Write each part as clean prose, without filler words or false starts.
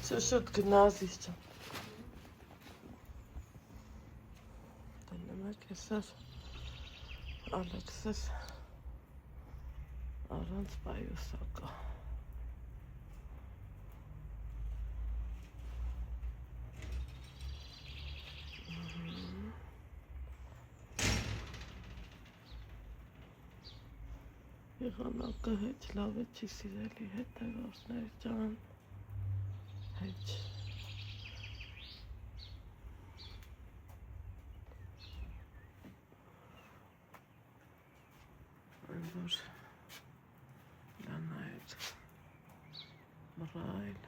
Շուտ գնացիս ջան։ Դնում եք էսար Ալեքսես առանց պայուսակա։ Եղանակը հետ լավ է չի սիրելի հետևորդներ ջան, հետ այն որ լանայր մռայլ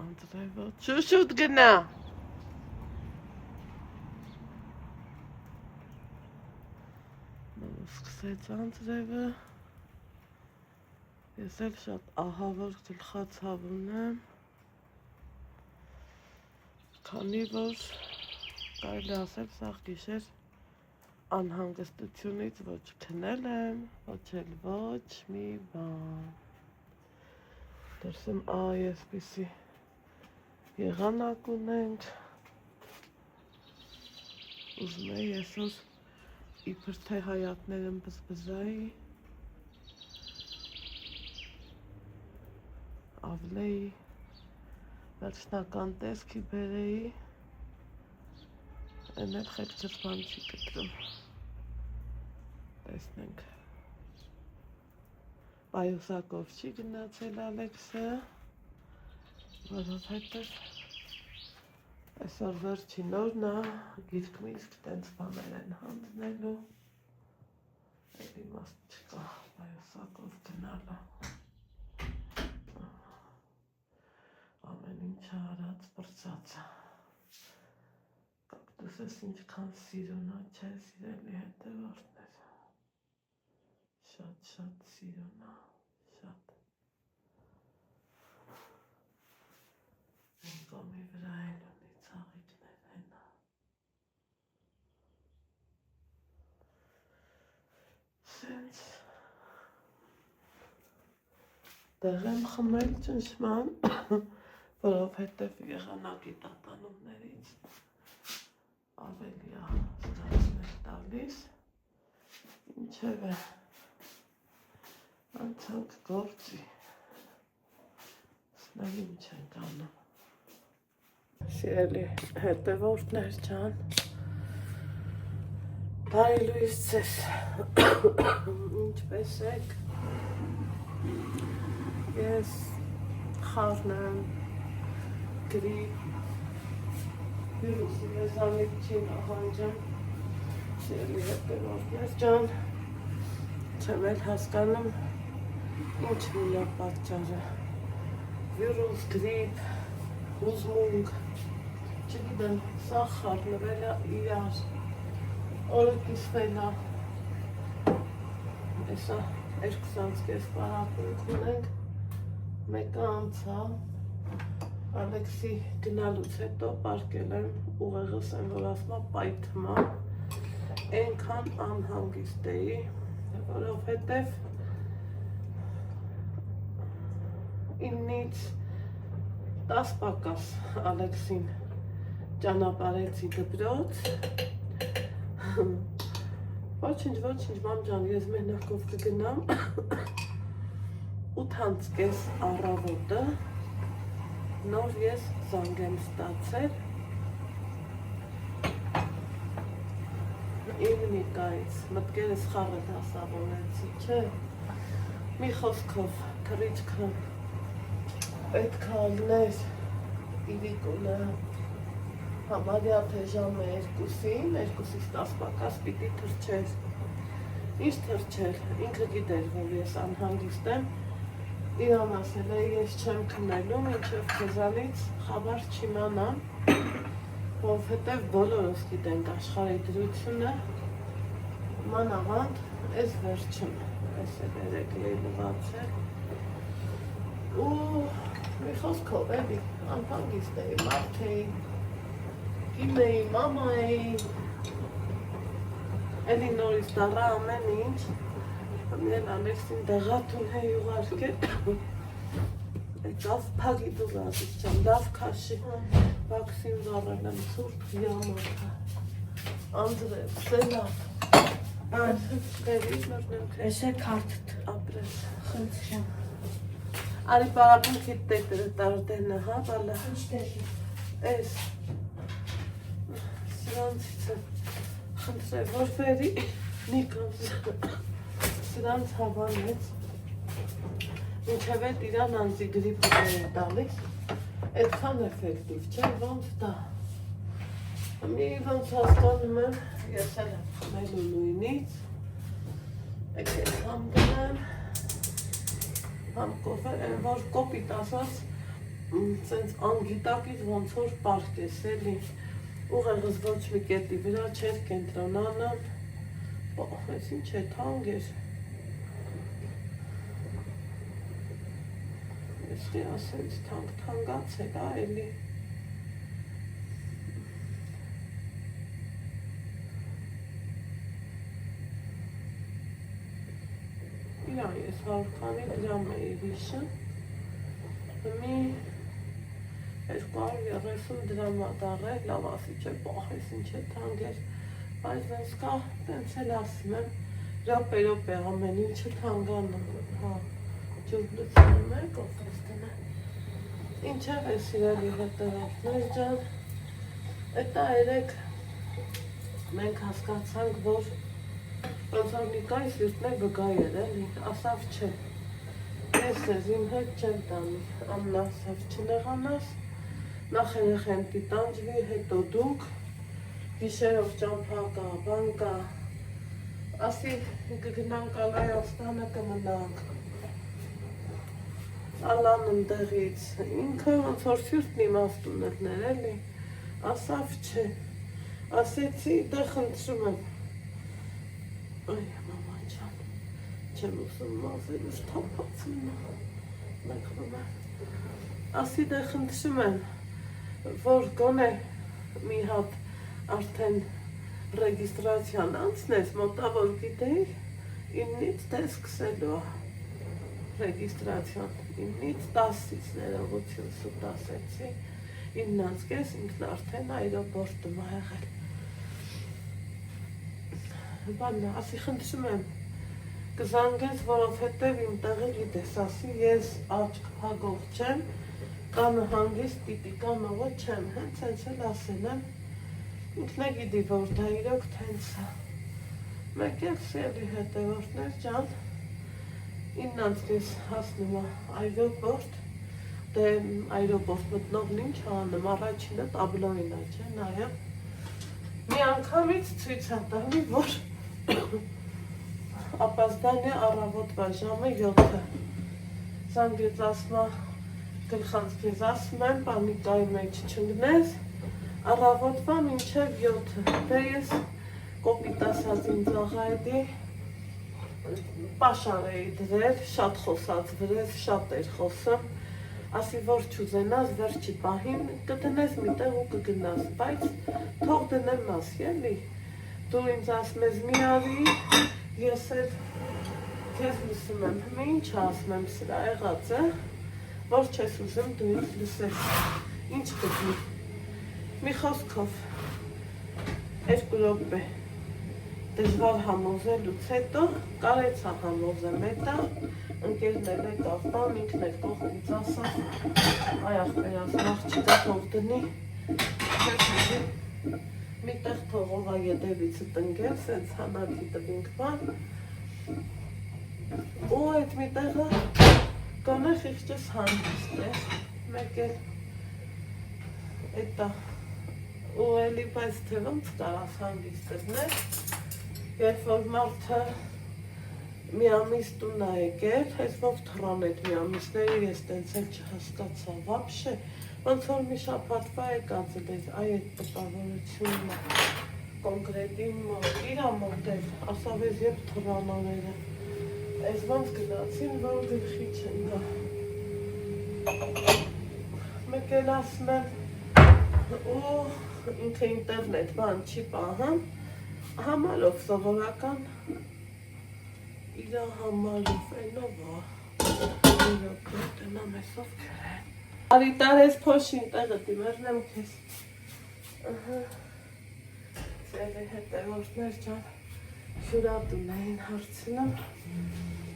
Անդրևը շուտ գնա սկսեց Անդրևը ես էլ շատ ահավոր գլխացավ ունեմ քանի որ կարելի ասել սաղ գիշեր անհանգստությունից ոչ քնել եմ, ոչ էլ ոչ մի բան դրսում այսպիսի եղանակ ունենք ուզում էի այսօր իբր թե հայատներն բզբզայի ավլեի վերջնական տեսքի բերեի այն էլ խեղճր բան չի կտրում տեսնենք պայուսակով չի գնացել Ալեքսը որովհետև այսօր վերջին օրն է գիրք միսկ տենց բաներ են հանձնելու էլ իմաստ չկա պայուսակով գնալը ամեն ինչ արած բրծած կակտուսս ինչքան սիրուն է չէ սիրելի հետևորդներ շատ սիրուն է շատ այն կոմի վրա էլ ունի ծաղիկներ հենա սենց դեղ եմ խմել ճնշման որովհետև եղանակի տատանումներից ավելի է ստացնել տալիս ինչև է անցանք գործի սնալ ինչ ենք անում սիրելի հետևորդներ ջան բարի լույս ձեզ ինչպես եք ես խառն եմ գրիպ վիրուսի մեզանից չի նահանջեմ սիրելի հետևորդներ ջան չեմ էլ հասկանում ինչն է պատճառը վիրուս, գրիպ, հուզմունք չգիտեմ, սա խառնվել է իրար օրը կիսվել է Էսա 2 կես պարապունք ունենք մեկը անցա Ալեքսի գնալուց հետո պարկել եմ ուղեղս են որ ասմա պայթմա ենքան անհանգիստ էի որովհետև 9-ից 10 պակաս Ալեքսին ճանապարհեցի դպրոց ոչինչ մամ ջան ես մենակով կգնամ 8:30 առավոտը նոր ես զանգ եմ ստացել 9-ից մտքերս խառը դասավորեցի չէ մի խոսքով թռիչքը պետք է ալներ իրիկունը համարյա թե ժամը 2-ին 2-ից 10 պակաս պիտի թռչեր ինչ թռչեր ինքը գիտեր որ ես անհանգիստ եմ իրան ասել է ես չեմ քնելու մինչև քեզանից խաբար չիմանամ որովհետև բոլորս գիտենք աշխարհի դրությունը մանավանդ այս վերջում այս է երեկլի լվացել ու մի խոսքով էլի անհանգիստ էի մարդ էի կին էի մամա էի էլի նորից դառա ամեն ինչ Ամեն Ալեքսին դեղատուն է ուղարկել Եկավ փագի դուրացից չեմ, լավ քաշի, վաքսին վառել եմ ցուրտ յամակը, Անդրև, սելավ, բերից նորնեմ Ես է քարտ ապրես, խնդրի չեմ։ Արի բարապուն քիտ տետերը տարդենը, հա, բալա, Ինչ տեղի։ ես, սրանցից եմ, խնդրև, որ վերի, նիկոս, սրանց հավանեց, Մինչև էտ իրան անձի գրիպը է տալիս, այդքան էֆեկտիվ չէ, ոնց դա։ Մի ոնց հասկանում եմ, ես էլ եմ խմելու նույնից, եկել համ գնեմ, համ կոֆեր, որ կոպիտ ասած, սենց անգիտակից ոնց որ պարկ ես էլի, ուղեղս ոչ մի կետի վրա չեր կենտրոնանում, ես ինչ է թանկ էր, Ես ասենց թանգած է դա էլի իրան ես 100 քանի դրամ էի հիշը մի 230 դրամ ադարել լավ ասի չէ պահես ինչ է թանկ էր բայց ես կա տենց էլ ասում եմ ռապե ամեն ինչը թանգանում հա ջուրբլուծում է կոֆես տնը ինչև է սիրելի հետևորդներ ջան էտա երեք մենք հասկացանք որ ոնց որ Նիկայի սիրտն է բգայեր էլի ասավ չէ ես ես իմ հետ չեմ տանի ամնասավ չնեղանաս նախ երեխեն տիտանջվի հետո դուք գիշերով ճամփա կա բան կա ասի կգնանք Ալայաստանը կմնանք Ալան ընդեղից, ինքը ոնց որ սյուրտն իմաստ ուներ էլի, ասավ չէ, ասեցի դե խնդրում եմ, այ մամա ջան, չեմ ուզում մազերս թափացում մեկնում եմ, ասի դե խնդրում եմ, որ գոնե մի հատ արդեն ռեգիստրացիան անցնես, մոտավոր գիտեի, իննից դե սկսելու ռեգիստրացիան, իննից 10-ից ներողություն սուտ ասեցի, իննանց կես ինքն արդեն այրոպորտում ա եղել։ Բաննա, ասի խնդրում եմ, կզանգես, որովհետև իմ տեղը գիտես, ասի ես աչք հագող չեմ, կամը հանգիստ պիտի կամը ոչ չեմ, հենց հենց էլ ասել եմ, ինքն է գիտի, որ դա իրոք թենց է։ Մեկ էլ սելի հետևորդներ ջան, իննանց կես հասնում է այրոպորտ, դե այրոպորտ մտնողն ինչ անում, առաջինը տաբլոին է, չէ, նայեմ, մի անգամից ցույց է տալի, որ ապազդանի առավոտվա ժամը 7-ը, զանգեց ասմա, գլխանց կեզ ասում եմ, պանիկայի մեջ չնգնես, առավոտվա մինչև 7-ը, դե ես կոպիտ ասած ինձ աղայդի, Պաշար էի դրել, շատ խոսած վրես, շատ էր խոսում, ասի որ չուզենաս վերջի պահին կդնես միտեղ ու կգնաս, բայց թող դնեմ ասի էլի, դու ինձ ասում ես մի արի, ես էլ քեզ լսում եմ, հիմա ինչ ասում եմ սրա եղած է, որ չես ուզում դու ինձ լսես, ինչ կգնի, մի խոսքով, 2 րոպե Դժվար համոզելուց հետո կարեցա համոզեմ էտա, ընկերն էլ եկավ տան, ինքն էլ կողքից ասավ, այ ախպերաս աղջիկա թող դնի, քեզ ուզի մի տեղ թողովա ետևիցը տնկել, սենց հանակի տվինք բան, ու այդ մի տեղը գոնե խիղճս հանգիստ է, մեկ էլ էտա, ու էլի բայց թե ոնց կարաս հանգիստ դնել, Երբ որ մարդը մի ամիս տուն է եկել, այս ով թռան այդ մի ամիսները ես տենց էլ չհասկացա, վաբշե, ոնց որ մի շաբաթվա եկած էլ այ այդ տպավորությունը, կոնկրետ իմ իրա մոտ էլ, ասավ ես երբ թռանաները, այս ոնց գնացին, որ գլխի չեն գա, մեկ էլ ասում եմ, ու ինքը ինտերնետ բան չի պահում, Համալով սովորական իրա համալով էնով է, Տնամ ես ովքեր են։ Արի տարես փոշին տեղը դիմերնեմ քեզ։ Ձերի հետևորդներ ջան հյուրատուն էին հարցնում,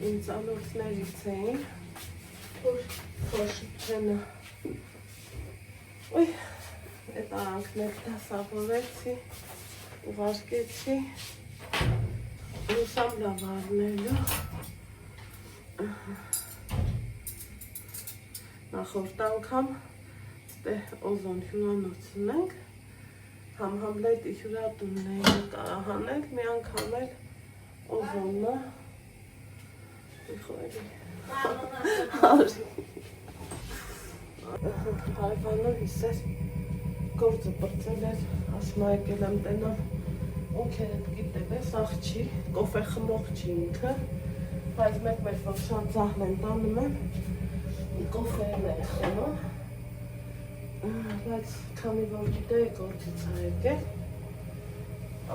իմ ծանոթներից էին, փոշի չենը։ Ոյ, այդ արանքներ դասավորեցի, ուղարկեցի, ուսամ լավ արնելու։ Նախորդ անգամ օզոն հյուրանոցն ենք, համ Համլետի հյուրատունն էին կարահանել, մի անգամ էլ օզոնը հարևանը հիսեր գործը պրծել էր, ասում եկել եմ տենամ, ունքերդ գիտել ես, աղջի, կոֆե խմող չի ինքը, բայց մեկ-մեկ որ շատ ձահն են տանում եմ, կոֆեն է խմում, բայց քանի որ գիտեի գործից է եկել,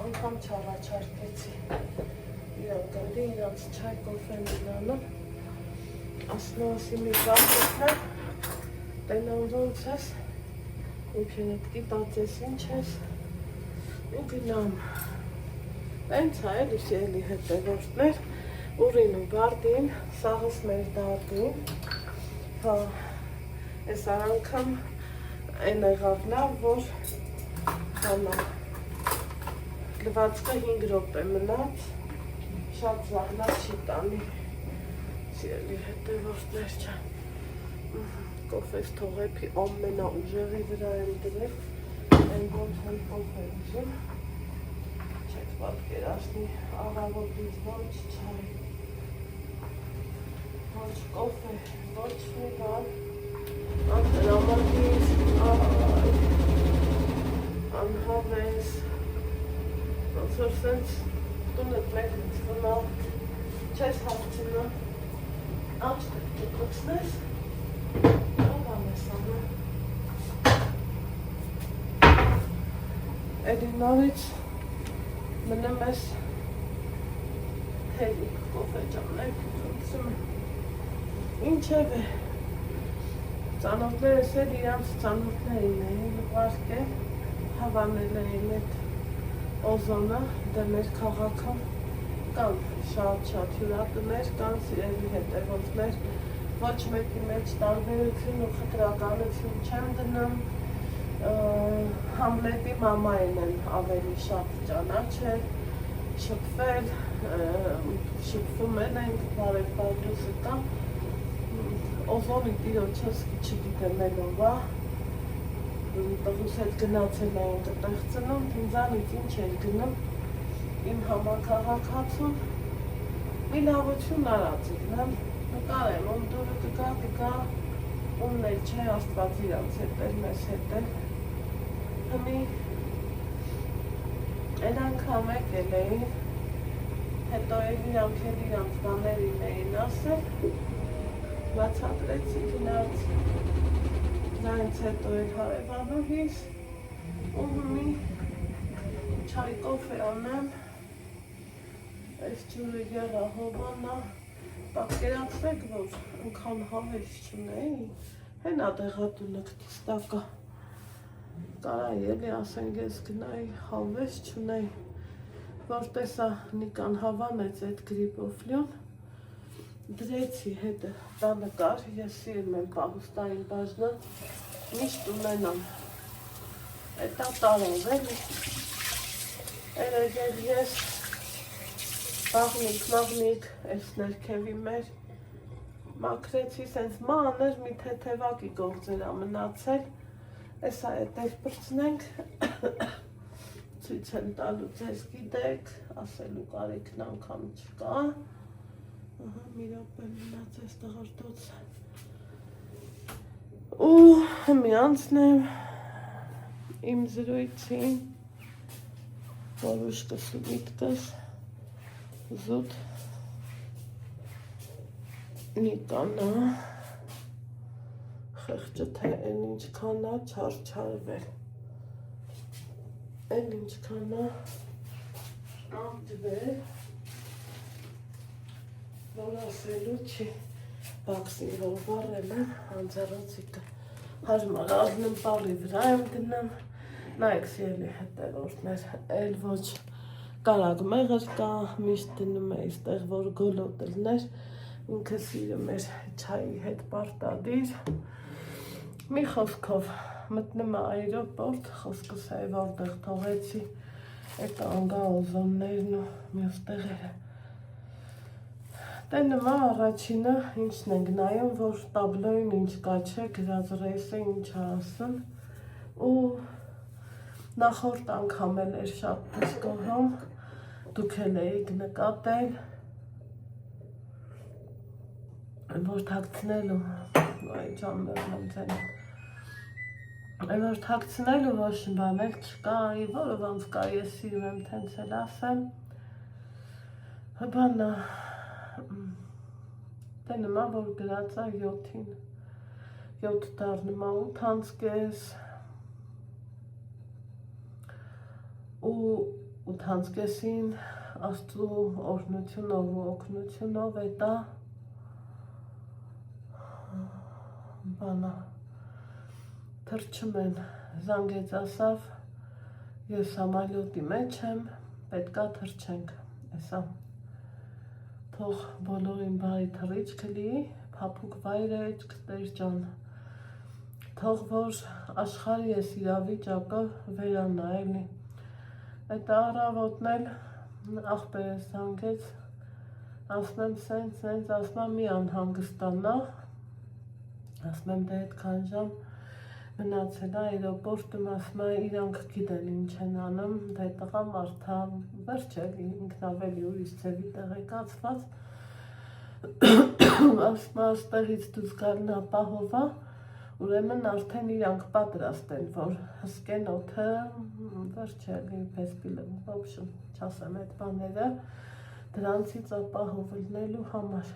անգամ չառաջարկեցի իրան գնդի, իրանց չայ կոֆեն իրանում, ասի մի բաղթն եմ, տենամ ոնց ես, ինքենդ գիտացես ինչ ես, ու գնամ, ենց է էլի հետևորդներ, Ուրին ու Բարդին, սաղս մեր դարդին, ես արանքամ են եղավ լավ, որ լվացքը 5 րոպե մնաց, շատ զահլա չի տանի, սիրելի հետևորդներ չան, կոֆես թողեպի ամենա ուժեղի վրա եմ դրել, են ոնց են կոֆե ուզում, չեք պատկերացնի աղավոտից ոչ չայ, ոչ կոֆե, ոչ մի բան, անհրամատից, անհավես, ոնց որ սենց տունդ մեկից վնա, չես հաղթինում, աչկը կկոչնես, ով ես անում, էլի նորից մնում ես հելի կոֆե ճամներ կուզում, ինչև է, ծանոթներս էլ իրանց ծանոթներին էին ուղարկել, հավանել էին այդ օզոնը, դե մեր քաղաքում կան շատ հյուրատուներ, կան սիրելի հետևորդներ, ոչ մեկի մեջ տարբերություն ու խտրականություն չեմ դնում, Համլետի մամային են ավելի շատ ճանաչել, շփվել, շփվում ենք, բարեկարգուսը կա, օզոնի տիրոջս չգիտեմ ելով է, տղուս հետ գնացել էին կտեղ ծնում, ինձանից ինչ էր գնում, իմ համակաղաքացուն մի լավություն արած եմ, նկարեմ, ում դուրը կգա, ումն էլ չէ աստված իրանց հետ էր, մեզ հետ էր, հմի են անգամ եկել էին, հետո իրանք էլ իրանց բաներին էին ասել, բացատրեցի գնաց, դրանից հետո էլ հարևանուհիս, ու հմի չայ կոֆե անեմ, այս ջուրը եղա հովանա, պատկերացրեք, որ ընքան հավես չունեի, հենա դեղատունը կտիս տակա, կարայի էլի ասենք ես գնայի հավես չունեի, որ տեսա նիկան հավանեց այդ գրիպոֆլյուն, դրեցի հետը տանը կար, ես սիրում եմ պահուստային բաժնը, միշտ ունենամ, այդ տարով էլի, երեգել ես, բաղնիկ, այս ներքևի մեր, մաքրեցի, սենց մանր մի թեթևակի գործեր ամնացել, ես այդեր պրծնենք, ցույց եմ տալու ձեզ գիտեք, ասելու կարիքն անգամ չկա, մի րոպե մնաց այս տղրտոցը, ու մի անցնեմ իմ զրույցին, որ ուշկս ու միտքս, զուտ նիկանա, խեղճը թե են ինչքանա չարչարվել, են ինչքանա անդվել, որ ասելու չի, բաքսին որ վառել եմ, անձեռոցիկը հարմար ազնեմ պարի վրա եմ դնեմ, նայեք սիրելի հետևորդներ, էլ ոչ կարագ մեղր կա, միշտ դնում էի ստեղ, որ գոլոտ լներ, ինքը սիրում էր չայի հետ պարտադիր, մի խոսքով մտնում է այրոպորտ, խոսքս է որտեղ թողեցի այդ անգաոզոններն ու մյուս տեղերը։ Դե նմա առաջինը ինչն ենք նայում, որ տաբլոյին ինչ կա չէ, գրած ռեյսը ինչ ասում ու նախորդ անգամ էլ էր շատ դիսկոհում, դուք էլ էիք նկատել, որ թաքցնելու, այ ճամբերն եմ ձենում, որ թաքցնելու ոչ բան էլ չկա, որը ոնց կա, ես սիրում եմ տենց էլ ասեմ, բանա, դե նմա, որ գրած է 7-ին, 7 դար նմա 8 անցկես, ու 8 անցկեսին աստծու օրհնությունով ու օգնությունով էտա, բանա, թրջում են, զանգեց ասավ, ես համալյոտի մեջ եմ, պետքա թրջենք, էսա, թող բոլորին բարի թռիչք լի, փափուկ վայրեջք, Տեր ջան, թող որ աշխարհի ես իրավիճակը վերանա էլի, այդ առավոտն էլ աղբերս զանգեց, ասում եմ սենց, ասում եմ մի անհանգստանա, ասում եմ դե այդքան ժամ մնացել այրոպորտում, ասում է իրանք գիտեն ինչ են անում, դե տղա մարդա վերջ էլի ինքն ավելի ուրիշ ձևի տեղեկացված, ասում է աստեղից դուրս գալն ապահովա, ուրեմն արդեն իրանք պատրաստ են, որ հսկեն օդը, վերջ էլի պեսպիլը, ոբշն, չասեմ այդ բաները, դրանցից ապահովելու համար։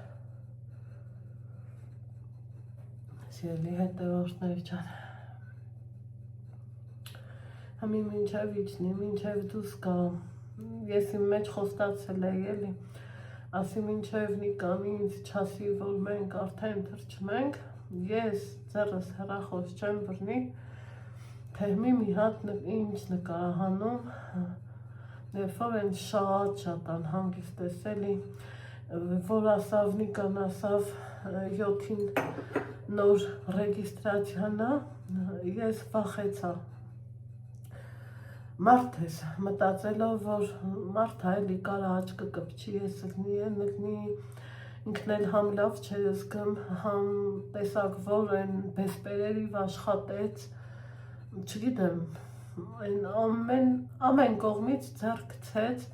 Սիրելի հետևորդներ ջան, համի մինչև իջնի, մինչև դուս գա, ես իմ մեջ խոստացել էի էլի, ասի մինչև Նիկան ինձ չասի, որ մենք արդեն թրջում ենք, ես ձեռս հեռախոս չեմ բռնի, թե մի հատ ինչ նկարահանում, երբ որ են շատ անհանգիստ ես էլի, որ ասավ Նիկան ասավ 7-ին նոր ռեգիստրացիան է, ես վախեցա, մարդ ես մտածելով, որ մարդը էլի կարա աչքը կպչի, ես լնի, ինքն էլ համ լավ չէր զգում, համ տեսակ որ են բեսպերերիվ աշխատեց, չգիտեմ, ամեն կողմից ձեռք գցեց,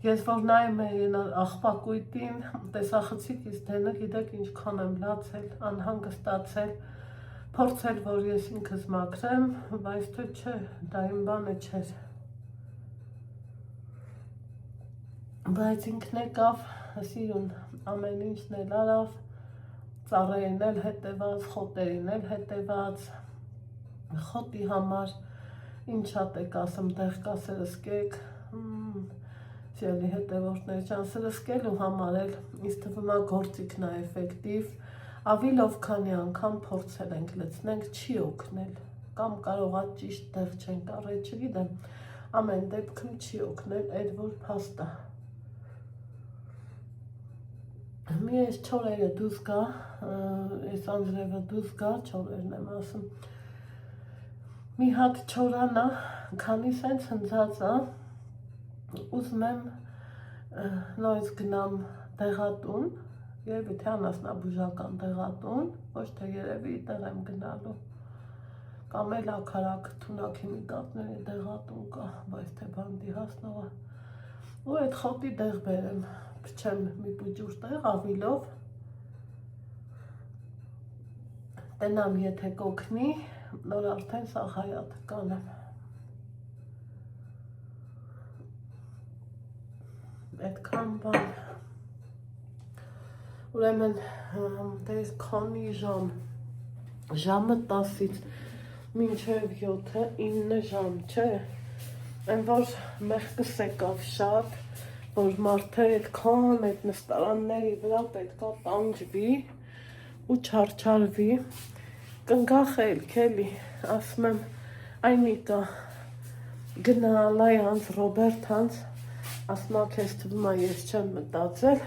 ես որ նայում եմ աղբակույտին, տեսախցիկից դենը գիտեք ինչքան եմ լացել, անհանգստացել, փորձել, որ ես ինքս մաքրեմ, բայց թե չէ, դա իմ բանը չէր։ Բայց ինքն եկավ, սիրուն, ամեն ինչն էլ արավ, ծառերին էլ հետևած, խոտերին էլ հետևած, խոտի համար, ինչ հատ եք ասում, տեղ կա սրսկեք, սիրելի հետևորդներ ջան, սրսկելու համար էլ, ինձ թվում է գործիքն է էֆեկտիվ, ավիլով քանի անգամ փորձել ենք լցնենք, չի օգնել, կամ կարողա ճիշտ տեղ չենք առել, չգիտեմ, ամեն դեպքում չի օգնել, այդ որ փաստ է։ Մի այս չորերը դուրս գա, այս անձրևը դուրս գա, չորերն եմ ասում, մի հատ չորանա, քանի սենց հնձած է, ուզում եմ նորից գնամ դեղատուն, երևի թե անասնաբուժական դեղատուն, ոչ թե երևի տեղ եմ գնալու, կամ էլ աքարակ թունաքիմիկատների դեղատուն կա, բայց թե բանդի հասնողը, ու այդ խոտի դեղ բերեմ, փչեմ մի պուջուր տեղ ավիլով, տնամ եթե կօգնի, նոր արդեն սա հայաթ կանեմ, այդքան բան, ուրեմն դες քանի ժամը 10-ից մինչև 7-ը 9 ժամ չէ, այն որ մեղքս եկավ շատ, որ մարդը այդքան այդ նստարանների վրա պետքա տանջվի, ու չարչարվի, կնգախել, քելի, ասում եմ, այնիկա գնա լայանց, Ռոբերտ հանց, ասմա քեզ թվում է ես չեմ մտածել,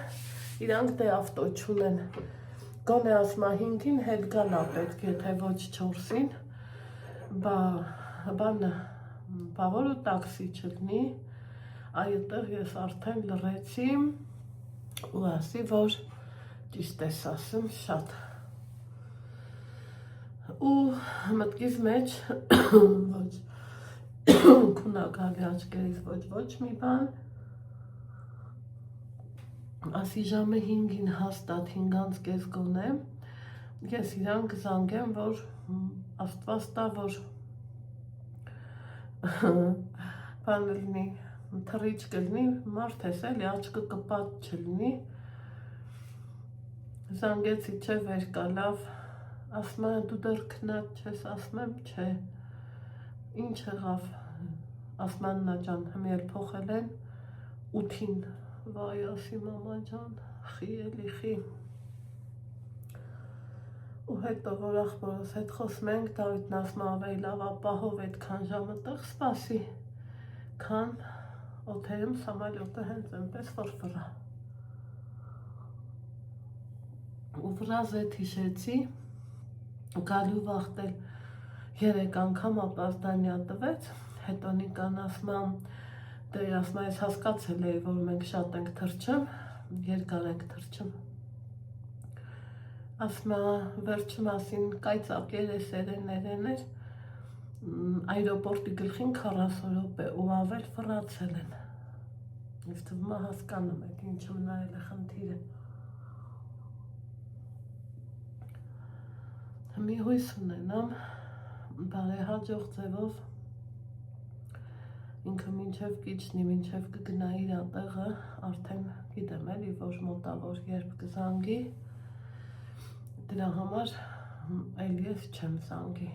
իրանք դե ավտո չունեն, գոնե ասմա 5-ին հետ գալա պետք, եթե ոչ 4-ին, բանը, բավոր ու տաքսի չլնի, այդտեղ ես արդեն լռեցի ու ասի, որ ճիշտ ես ասում շատ ու մտքիս մեջ ոչ քունագալի աչքերից ոչ մի բան ասի ժամը 5-ին հաստատ 5-ից կես գոնե ես իրան կզանգեմ, որ աստված տա, որ բան լինի, թռիչ կլինի, մարդ ես էլի, աչքը կպատ չլինի, զանգեցի չէ վեր կա լավ, ասում է դու դեռ քնած չես, ասում եմ չէ, ինչ եղավ, ասում է Աննա ջան, հմի էլ փոխել են 8-ին, վայ ասի մամա ջան, խի էլի խի, ու հետո որ ախպորս հետ խոսում ենք, Դավիթն ասում է ավելի լավ ապահով այդքան ժամը տեղ սպասի, քան օթերում սամալյոտը հենց այնպես որ վրա։ Ու վրազ էդ հիշեցի, գալու վախտել 3 անգամ ապազդանյա տվեց, հետո Նիկան ասում է, դե ասում է, ես հասկացել էի, որ մենք շատ ենք թռչում, երկար ենք թռչում։ Ասում է, վերջի մասին կայծակ երեսերեն էր, այրոպորտի գլխին 40 րոպե ու ավել վռացել են։ Ես թվում է հասկանում եք, ինչը մնայել է խնդիրը։ Մի հույս ունենամ, բարեհաջող ձևով ինքը մինչև կիջնի, մինչև կգնա իր տեղը, արդեն գիտեմ էլի, որ մոտավոր երբ կզանգի, դրա համար այլ ես չեմ զանգի,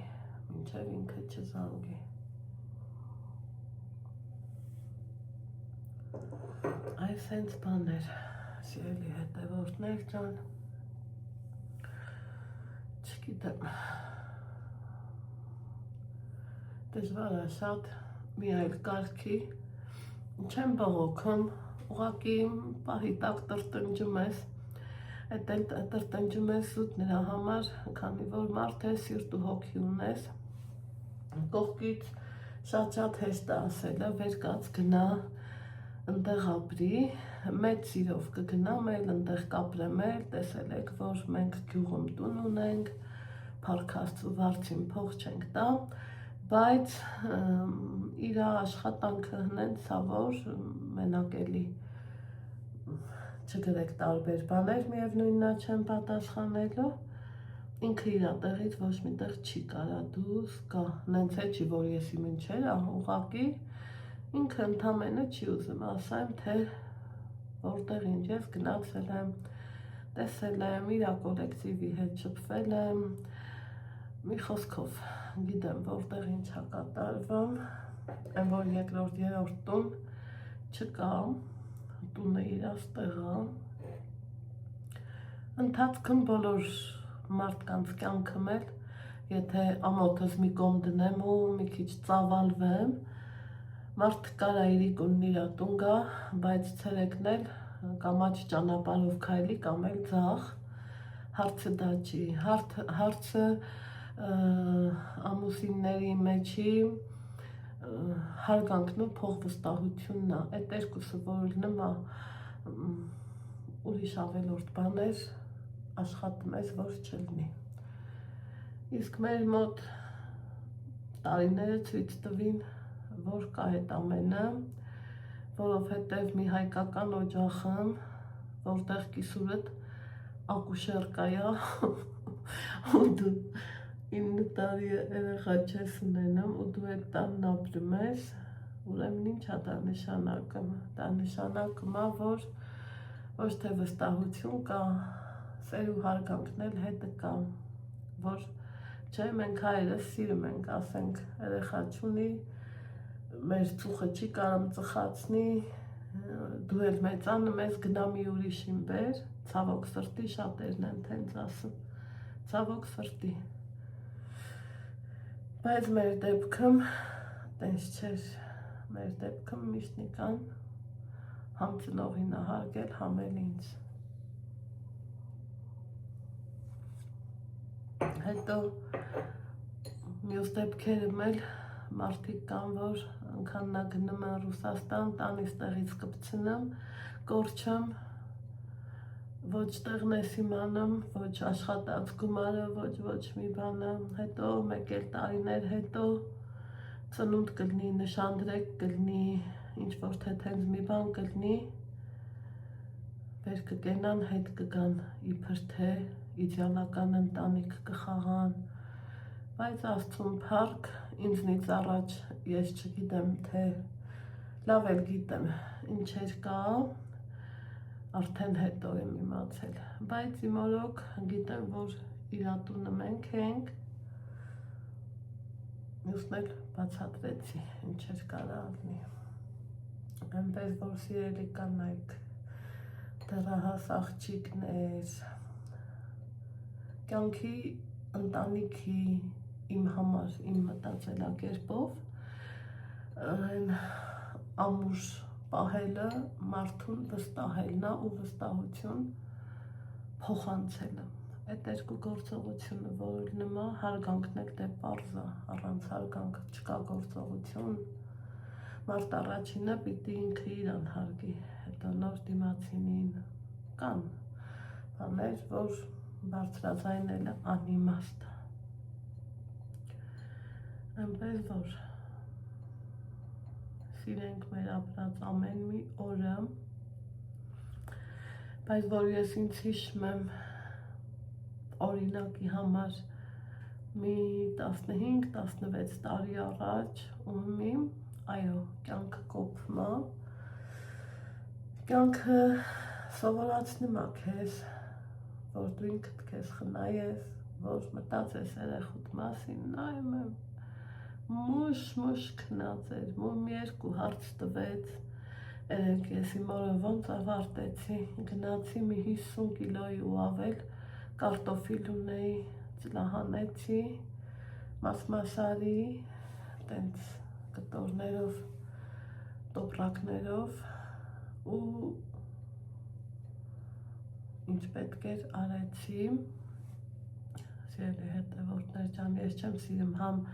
մինչև ինքը չզանգի։ Այս հենց բաներ, սիրելի հետևորդներ ջան, չգիտեմ, դժվար է շատ, մի այլ կարգի, չեմ բողոքում, ուղղակի պահի տակ տրտնջում ես, այդ էլ տրտնջում ես զուտ նրա համար, քանի որ մարդ է սիրտ ու հոգի ունես, կողքից շատ հեշտ է ասելը, վեր կաց գնա, ընդեղ ապրի, մեծ սիրով կգնամ էլ, ընդեղ կապրեմ էլ, տեսել եք, որ մենք գյուղում տուն ունենք, փառք Աստծո վարձին փող չենք տա, բայց իր աշխատանքը հնենց ա, որ մենակ էլի չգրեք տարբեր բաներ, միևնույնն է չեմ պատասխանելու, ինքը իր տեղից ոչ մի տեղ չի կարա դուրս գա, հնենց է չի, որ ես իմ ինչեր, ուղղակի ինքը ընդամենը չի ուզում ասեմ, թե որտեղ ինչ ես գնացել եմ, տեսել եմ, իր կոլեկտիվի հետ շփվել եմ, մի խոսքով գիտեմ, որտեղ ինչ է կատարվում, այն որ երկրորդ, երրորդ տուն չկա, տունը իրաց տեղը, ընթացքում բոլոր մարդկանց կյանքում էլ, եթե ամոթս մի կողմ դնեմ ու մի քիչ ծավալվեմ, մարդ կարա իրիկունն իրա տուն գա, բայց ցերեկն էլ կամ աջ ճանապարհով քայլի կամ էլ ձախ, հարցը դա չի, հարցը ամուսինների մեջի հարգանքն ու փոխվստահությունն է, այդ երկուսը որ լինում է ուրիշ ավելորդ բաներ աշխատում ես, որ չլինի։ Իսկ մեր մոտ տարիները ցույց տվին, որ կա այդ ամենը, որովհետև մի հայկական օջախում, որտեղ կիսուրդ ակուշեր կայա, ու դու 9 տարի երեխա չես ունենում ու դու այդ տանն ապրում ես, ուրեմն ինչ է դա նշանակում, դա նշանակում է, որ ոչ թե վստահություն կա, սեր ու հարգանքն էլ հետը կա, որ չէ մենք հայերս սիրում ենք, ասենք երեխա չունի, մեր ծուխը չի կարում ծխացնի, դու էլ մեծանում ես գնա մի ուրիշին բեր, ցավոք սրտի շատերն են տենց ասում, ցավոք սրտի։ Բայց մեր դեպքում տենց չէր, մեր դեպքում միշտ նիկան համ ծնողին հարգել, համ էլ ինձ։ Հետո մյուս դեպքերում էլ մարդիկ կան, որ անգամ նա գնում են Ռուսաստան, տանից տեղից կպցնեմ, կորչեմ, ոչ տեղն ես իմանում, ոչ աշխատած գումարը, ոչ մի բանը, հետո մեկ էլ տարիներ հետո ծնունդ կլինի, նշանդրեք կլինի, ինչ-որ թե տենց մի բան կլինի, վեր կկենան, հետ կգան, իբր թե իդեալական ընտանիք կխաղան, բայց Աստծուն փառք, ինձնից առաջ ես չգիտեմ, թե լավ էլ գիտեմ, ինչեր կա, արդեն հետո եմ իմացել, բայց իմ օրոք գիտեմ, որ իրատունը մենք ենք, մյուսն էլ բացատրեցի, ինչեր կարա ալնի, այնպես որ սիրելի կանայք, դեռահաս աղջիկներ, կյանքի ընտանիքի իմ համար, իմ մտածելակերպով, ամուր պահելը մարդուն վստահելն է ու վստահություն փոխանցելը։ Այդ երկու գործողությունը, որ նմա հարգանքն էլ դե պարզ է, առանց հարգանք չկա գործողություն, մարդ առաջինը պիտի ինքը իրան հարգի, հետո նոր դիմացինին կան բաներ, որ բարձրաձայնելը անիմաստ է։ Այնպես որ սիրենք մեր ապրած ամեն մի օրը, բայց որ ես ինձ հիշում եմ օրինակի համար մի 15-16 տարի առաջ ումի, այո, կյանքը կոփում է, կյանքը սովորացնում է քեզ, որ դու ինքդ քեզ խնայես, որ մտածես երեխուդ մասին, նայում եմ, մուշ քնած էր, մում երկու հարց տվեց, երեք ես իմ օրը ոնց ավարտեցի, գնացի մի 50 կիլոյի ու ավել, կարտոֆիլ ունեի, ծլահանեցի, մասմասարի, տենց կտորներով, տոպրակներով ու ինչ պետք էր արեցի, սիրելի հետևորդներ ջան, ես չեմ սիրում համ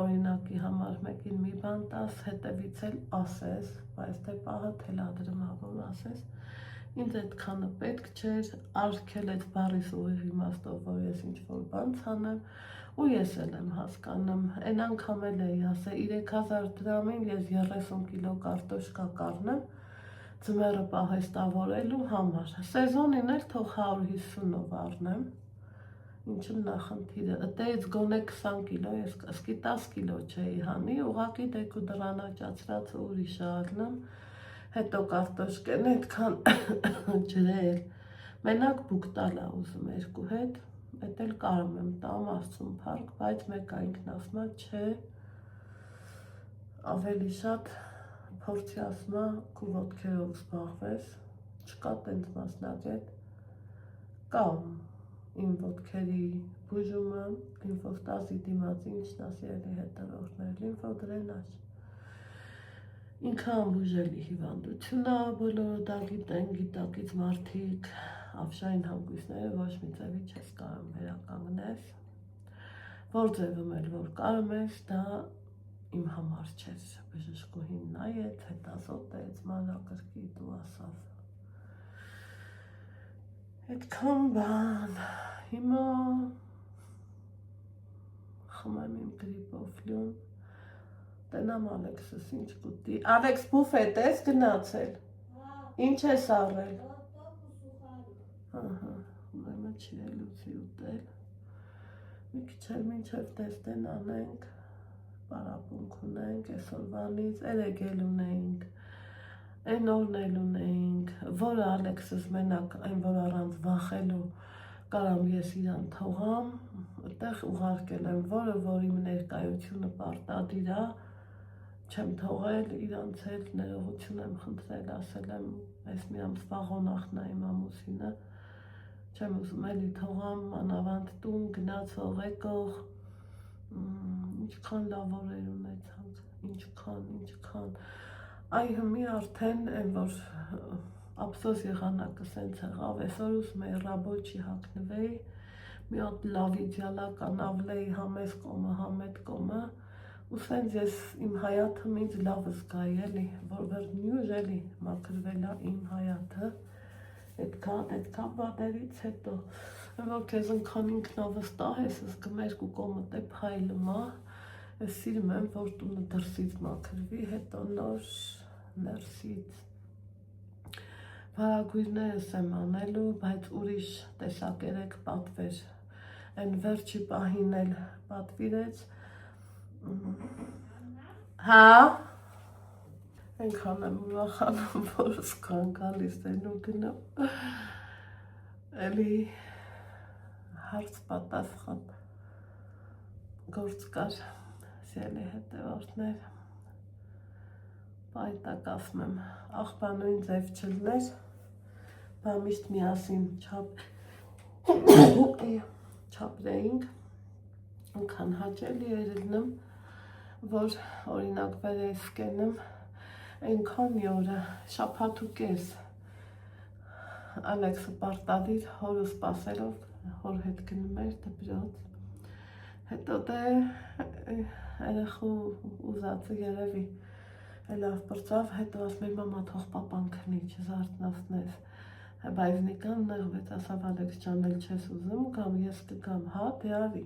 օրինակի համար մեկին մի բան տաս, հետևից էլ ասես, բայց թե պահը թելադրում ա, որ ասես, ինձ այդքանը պետք չէր, արգել այդ բառիս ուղիղ իմաստով, որ ես ինչ-որ բան ցանեմ, ու ես էլ եմ հասկանում, այն անգամ էլ էի ասել, 3000 դրամին ես 30 կիլո կարտոշկա կառնեմ, ձմեռը պահեստավորելու համար, սեզոնին էլ թող 150-ով առնեմ, ինչու նախնդիրը, ըտեից գոնե 20 կիլո, ես ասկի 10 կիլո չէի հանի, ուղղակի դեկու դրանաճացրածը ուրիշ առնեմ, հետո կարտոշկեն այդքան ջրել, մենակ բուկտալ ա ուզում երկու հետ, էդ էլ կարում եմ տամ Աստծուն փառք, բայց մեկ ա ինքն ասում ա, չէ, ավելի շատ փորձի ասում ա քու ոտքերով զբաղվես, չկա տենց մասնագետ, կամ իմ ոտքերի բուժումը, լիմֆոստազի դիմաց ինչն է սիրելի հետևորդներ, լիմֆոդրենաժ, ինքը անբուժելի հիվանդություն է, բոլորը դա գիտեն, գիտակից մարդիկ, ավշային հանգույցները ոչ մի ձևի չես կարում վերականգնես, որ ձևում էլ որ կարում ես, դա իմ համար չես, բժշկուհին նայեց, հետազոտեց, մանրակրկիտ ու ասավ, այդքան բան, հիմա խմեմ իմ գրիպով լյուն, տենամ Ալեքսս ինչ կուտի, Ալեքս բուֆետ ես գնացել, ինչ ես առել, ուրեմն չի էլ ուզի ուտել, մի քիչ էլ մինչև տեստեն անենք, պարապունք ունենք, այսօրվանից երեկ էլ ունեինք, այն օրն էլ ունեինք, որը Ալեքսս մենակ այն որ առանց վախելու կարամ ես իրան թողամ, այդտեղ ուղարկել եմ, որը որ իմ ներկայությունը պարտադիր է, չեմ թողել, իրանց էլ ներողություն եմ խնդրել, ասել եմ, այս մի ամսվա ղոնախն է իմ ամուսինը, Չեմ ուզում էլի թողամ մանավանդ տուն գնացող եկող ինչքան լավ օրեր ունեցանք, ինչքան այ հիմի արդեն այն որ ափսոս եղանակը սենց եղավ, այսօր ուզում էի ռաբոչի հագնվեի, մի հատ լավ իդեալա կանավլեի համես կոմը, համետ կոմը, ու սենց ես իմ հայաթը ինձ լավ զգայի էլի, որ վերնյուր էլի մաքրվել է իմ հայաթը, այդքան բաներից հետո, որ քեզ ընքան ինքնավստահ ես, զգում երկու կողմդ է փայլում է, ես սիրում եմ, որ տունը դրսից մաքրվի, հետո նոր ներսից Վարագույրներս եմ անելու, բայց ուրիշ տեսակեր եք պատվեր, այն վերջի պահին էլ պատվիրեց, հա, այնքան եմ ուրախանում, որ սկան գալիս են ու գնում, էլի հարց պատասխան գործ կար, սիրելի հետևորդներ, պայտակ ասում եմ, աղբանույն ձև չլներ, բա միշտ միասին չապրեինք, ընքան հաճելի էր ելնում, որ օրինակ վերեսկ ենեմ, այնքան մի օրը շաբաթ ու կես Ալեքսը պարտադիր հորը սպասելով հոր հետ գնում էր դպրոց, հետո դե երեխու ուզածը երևի լավ բրծավ, հետո ասում էի մամա թող պապան քնի, չզարթնացնես, բայց նիկան նեղվեց, ասավ Ալեքս ջան էլ չես ուզում կամ ես կգամ, հա դե արի,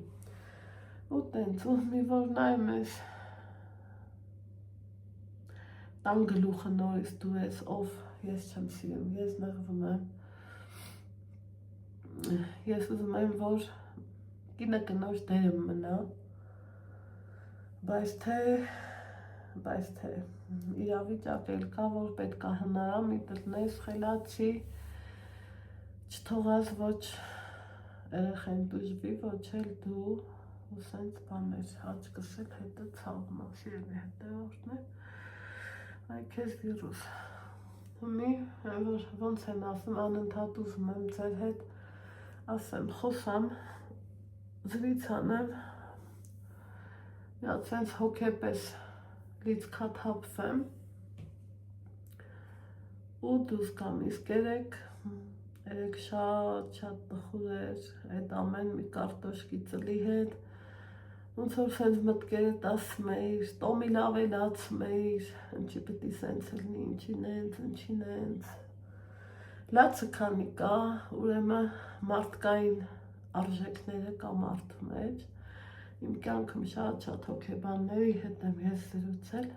ու տենց ու մի որ նայում ես տան գլուխը նորից դու ես, ով ես չեմ սիրում, ես նեղվում եմ, ես ուզում եմ, որ կինը կնոջ դերը մնա, բայց թե իրավիճակ էլ կա, որ պետք է հնարամի տնես, խելացի, չթողած ոչ երեխեն դուժվի, ոչ էլ դու, ու սենց բաներ, աչկս էլ հետը ցավում է, սիրելի հետևորդներ, այ քեզ վիրուս, հիմի, ոնց են ասում, անընդհատ ուզում եմ ձեր հետ, ասեմ, խոսամ, զրից անեմ, միած սենց հոգեպես լիցքաթափվեմ, ու դուս կամ իսկ երեք շատ տխուր էր, այդ ամեն մի կարտոշկի ծլի հետ, ոնց որ սենց մտքերդ ասում էիր, տոմիլ ավելացում էիր, ինչի պիտի սենց լինի, ինչի նենց, լացը քանի կա, ուրեմն մարդկային արժեքները կա մարդու մեջ, իմ կյանքում շատ հոգեբանների հետ եմ ես զրուցել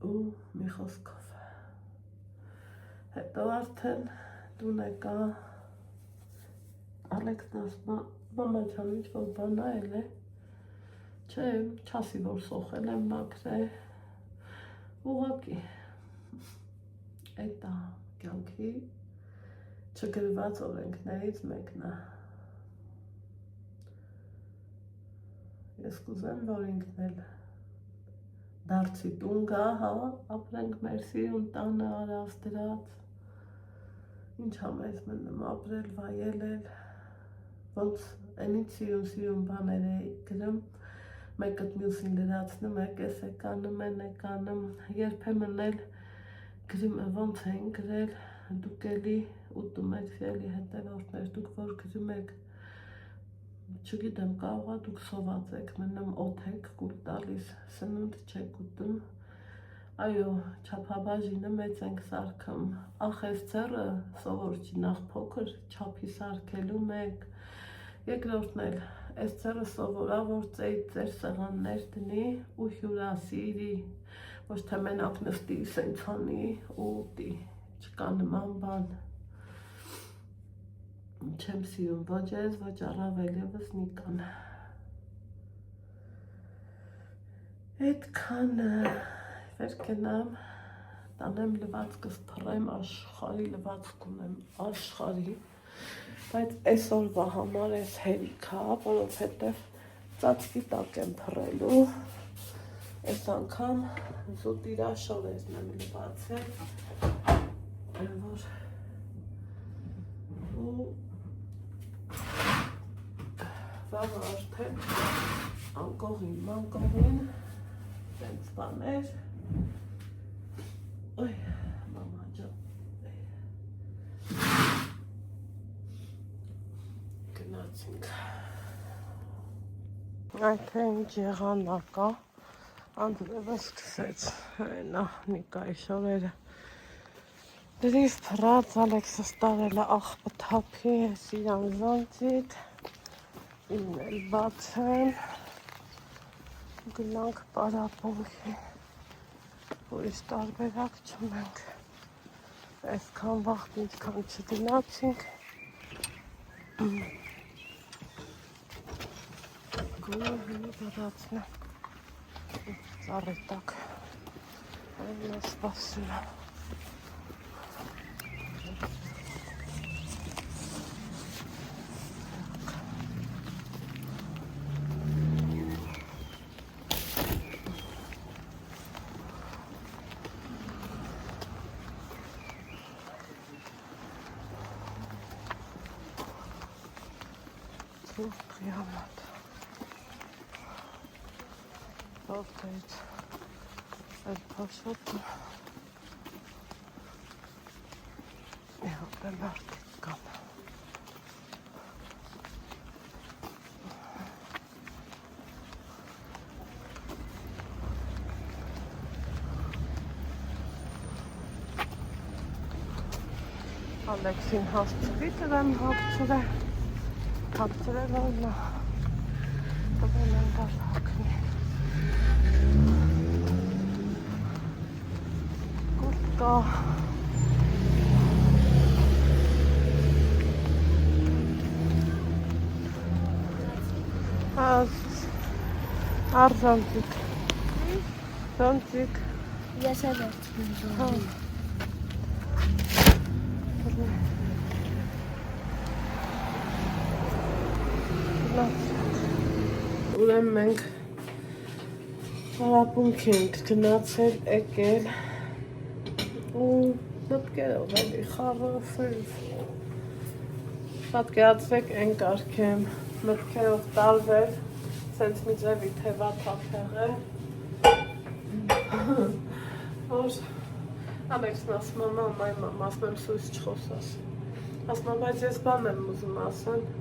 ու մի խոսքով հետո արդեն տուն եկա Ալեքսն ասում է մամա ջան ինչ որ բան այլ է չէ չասի որ սոխել եմ մաքրել ուղղակի այդ է կյանքի չգրված օրենքներից մեկն է Ես կուզեմ, որ ինքն էլ դարձի տուն գա, հա, ապրենք մեր սիրուն տանը արած դրած, ինչ համեզ մնում ապրել, վայելել, ոնց այնից սիրուն բաներ էի գրում, մեկըտ մյուսին լրացնում, եկես եկանում են եկանում, երբեմն էլ գրում ոնց էին գրել, դուք էլի ուտում եք սիրելի հետևորդներ, դուք որ գրում եք Չգիտեմ, կարող է դուք սոված եք, մնում օդ եք կուլ տալիս, սնունդ չեք ուտում, այո, չափաբաժինը մեծ ենք սարքում, ախ ես ձեռը սովոր չի, նախ փոքր չափի սարքելու մեկ, երկրորդն էլ, ես ձեռը սովորա, որ ձեր սեղաններ դնի ու հյուրասիրի, ոչ թե մենակ նստի, սենցանի ու ուտի, չկա նման բան Չեմ սիրում ոչ ես, ոչ առավել ևս Նիկան։ Այդքանը վեր կենամ, տանեմ լվացքս փռեմ, աշխարհի լվացք ունեմ, աշխարհի, բայց այսօրվա համար էս հերիք է, որովհետև ծածկի տակ եմ փռելու, այս անգամ զուտ իրաշորերն եմ լվացել, որ լավ արդեն անկողին, մանկողին, տենց բաներ, ոյ, մամա ջան, գնացինք, այդ է ինչ եղանակա, Անդրևը սկսեց, նա Նիկայի շորերը, դրիվ պրած, Ալեքսը ստարել է աղբը թափի, ես իրան զանցիտ, իմն էլ բացեմ, գնանք պարապողի, ուրիշ տարբերակ չունենք, այսքան վաղտ ինչքան չգնացինք, գույնի բրացնեմ, ծառի տակ, այն է սպասում է, Қиямат. Բավտայից այդ պաշոտը միապ է մարդիկ կան. Ալեքսին հասցվի տրեմ հապցր է. Հապցրել որ նա տվել են դար հակնի կուրտկա արզանցիկ զանցիկ Ես է վերցնում Ուրեմն մենք հարապունք ենք գնացել եկել ու մտքերով էլի խառնվելով պատկերացրեք այն կարգեմ մտքերով տարվել սենց մի ձևի թևաթափեղ է որ Ալեքսն ասում է մամա ասում եմ սույս չխոսաս ասում եմ բայց ես բան եմ ուզում ասեմ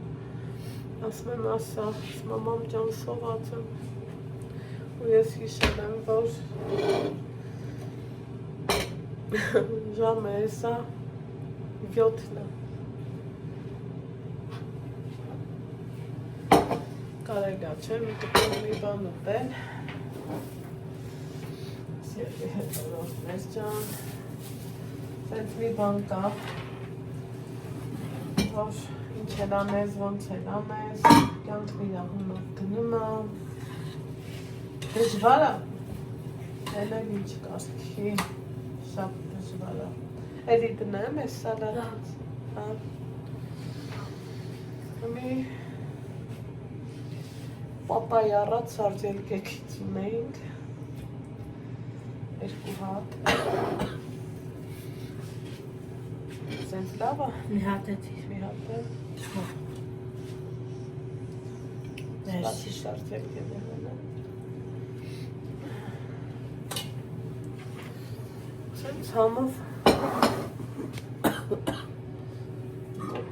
ասում եմ ասա, մամամ ջան սոված եմ ու ես հիշել եմ, որ ժամը էսա 7-ն է կարելա չէ, մի կտոր մի բան ուտել սիրելի հետորով մեզ ջան սենց մի բան կա որ ինչ էլ անես, ոնց էլ անես, կյանքն իր աղումով գնում է, դժվար է, էլ ինչ կարգի, շատ դժվար է, էլի դնեմ ես սալատից, մի պապայ առած սարձելկեքից ունեինք, 2 հատ, սենց լավ է, մի հատ է, Սպասի շարցել կեդեղել է Սենց համով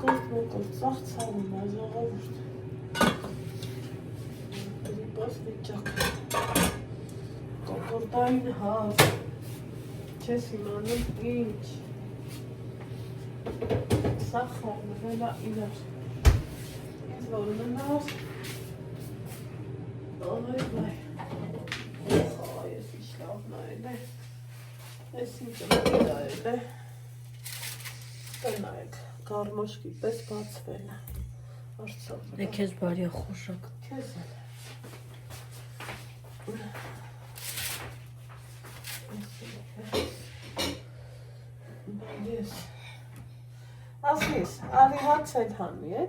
Կոկորտ ծաղ ծաղում է ժողովուրդ Բաս վիճակ Կոկորդային հավ Չես իմանում ինչ Սա խառնվել է իրար Ինձ որ մնար Այ վայ Ես ինչ լավ նայել է Ես ինչ նայել է Տնայեք Կարմոշկի պես բացվել է Արցավ Դե քեզ բարի խոշակ Քեզ էլ Ես Ասիս, ալի հաց էլ հանի է,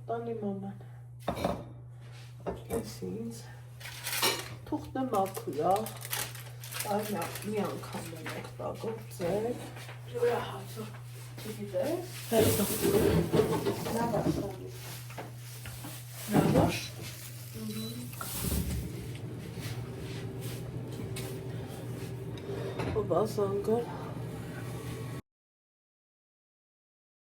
տանի մաման Ես ինձ Թուղթն է մաքուրա Այնա մի անգամ ենք բագործել Ջորա հացը Չգիտես Հետո Լավաշ Լավաշ Լավ ազանգար։